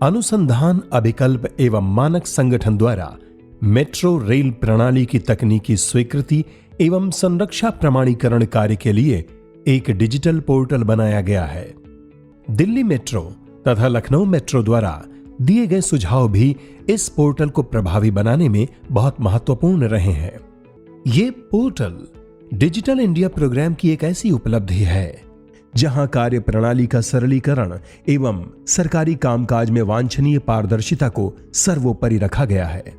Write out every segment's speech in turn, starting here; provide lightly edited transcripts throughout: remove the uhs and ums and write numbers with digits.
अनुसंधान अभिकल्प एवं मानक संगठन द्वारा मेट्रो रेल प्रणाली की तकनीकी स्वीकृति एवं संरक्षा प्रमाणीकरण कार्य के लिए एक डिजिटल पोर्टल बनाया गया है। दिल्ली मेट्रो तथा लखनऊ मेट्रो द्वारा दिए गए सुझाव भी इस पोर्टल को प्रभावी बनाने में बहुत महत्वपूर्ण रहे हैं। ये पोर्टल डिजिटल इंडिया प्रोग्राम की एक ऐसी उपलब्धि है जहां कार्य प्रणाली का सरलीकरण एवं सरकारी कामकाज में वांछनीय पारदर्शिता को सर्वोपरि रखा गया है।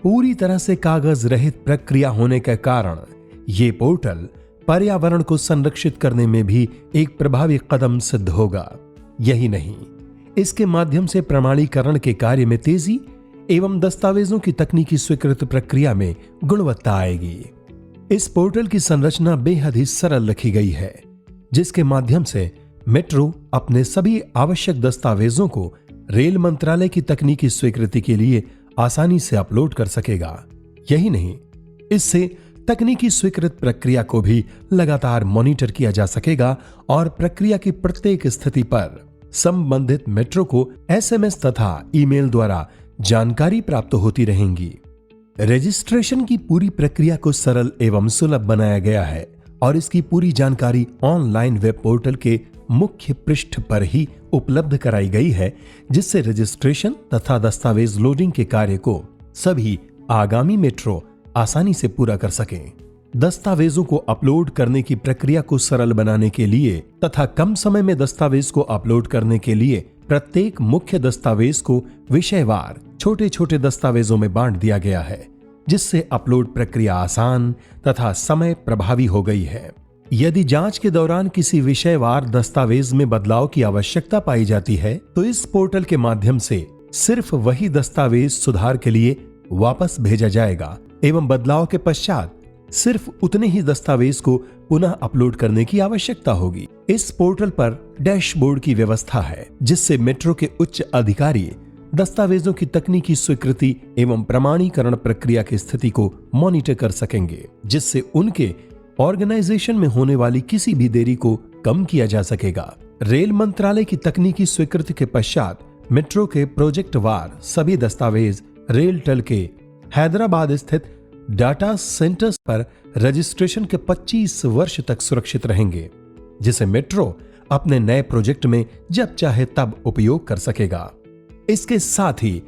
पूरी तरह से कागज रहित प्रक्रिया होने के कारण ये पोर्टल पर्यावरण को संरक्षित करने में भी एक प्रभावी कदम सिद्ध होगा। यही नहीं, इसके माध्यम से प्रमाणीकरण के कार्य में तेजी एवं दस्तावेजों की तकनीकी स्वीकृत प्रक्रिया में गुणवत्ता आएगी। इस पोर्टल की संरचना बेहद ही सरल रखी गई है, जिसके माध्यम से मेट्रो अपने सभी आवश्यक दस्तावेजों को रेल मंत्रालय की तकनीकी स्वीकृति के लिए आसानी से अपलोड कर सकेगा। यही नहीं, इससे तकनीकी स्वीकृत प्रक्रिया को भी लगातार मॉनिटर किया जा सकेगा और प्रक्रिया की प्रत्येक स्थिति पर संबंधित मेट्रो को एसएमएस तथा ईमेल द्वारा जानकारी प्राप्त होती रहेंगी। रजिस्ट्रेशन की पूरी प्रक्रिया को सरल एवं सुलभ बनाया गया है और इसकी पूरी जानकारी ऑनलाइन वेब पोर्टल के मुख्य पृष्ठ पर ही उपलब्ध कराई गई है, जिससे रजिस्ट्रेशन तथा दस्तावेज लोडिंग के कार्य को सभी आगामी मेट्रो आसानी से पूरा कर सकें। दस्तावेजों को अपलोड करने की प्रक्रिया को सरल बनाने के लिए तथा कम समय में दस्तावेज को अपलोड करने के लिए प्रत्येक मुख्य दस्तावेज को विषयवार छोटे छोटे दस्तावेजों में बांट दिया गया है, जिससे अपलोड प्रक्रिया आसान तथा समय प्रभावी हो गई है। यदि जांच के दौरान किसी विषयवार दस्तावेज में बदलाव की आवश्यकता पाई जाती है तो इस पोर्टल के माध्यम से सिर्फ वही दस्तावेज सुधार के लिए वापस भेजा जाएगा एवं बदलाव के पश्चात सिर्फ उतने ही दस्तावेज को पुनः अपलोड करने की आवश्यकता होगी। इस पोर्टल पर डैशबोर्ड की व्यवस्था है, जिससे मेट्रो के उच्च अधिकारी दस्तावेजों की तकनीकी स्वीकृति एवं प्रमाणीकरण प्रक्रिया की स्थिति को मॉनिटर कर सकेंगे, जिससे उनके ऑर्गेनाइजेशन में होने वाली किसी भी देरी को कम किया जा सकेगा। रेल मंत्रालय की तकनीकी स्वीकृति के पश्चात मेट्रो के प्रोजेक्ट वार सभी दस्तावेज रेल टेल के हैदराबाद स्थित डाटा सेंटर्स पर रजिस्ट्रेशन के 25 वर्ष तक सुरक्षित रहेंगे, जिसे मेट्रो अपने नए प्रोजेक्ट में जब चाहे तब उपयोग कर सकेगा। इसके साथ ही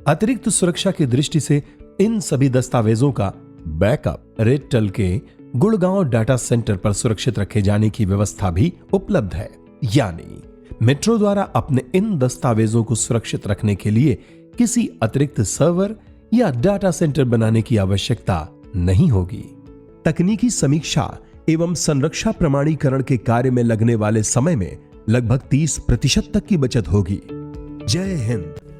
अतिरिक्त सुरक्षा की दृष्टि से इन सभी दस्तावेजों का बैकअप रेलटेल के गुड़गांव डाटा सेंटर पर सुरक्षित रखे जाने की व्यवस्था भी उपलब्ध है। यानी मेट्रो द्वारा अपने इन दस्तावेजों को सुरक्षित रखने के लिए किसी अतिरिक्त सर्वर या डाटा सेंटर बनाने की आवश्यकता नहीं होगी। तकनीकी समीक्षा एवं संरक्षा प्रमाणीकरण के कार्य में लगने वाले समय में लगभग 30% तक की बचत होगी। जय हिंद।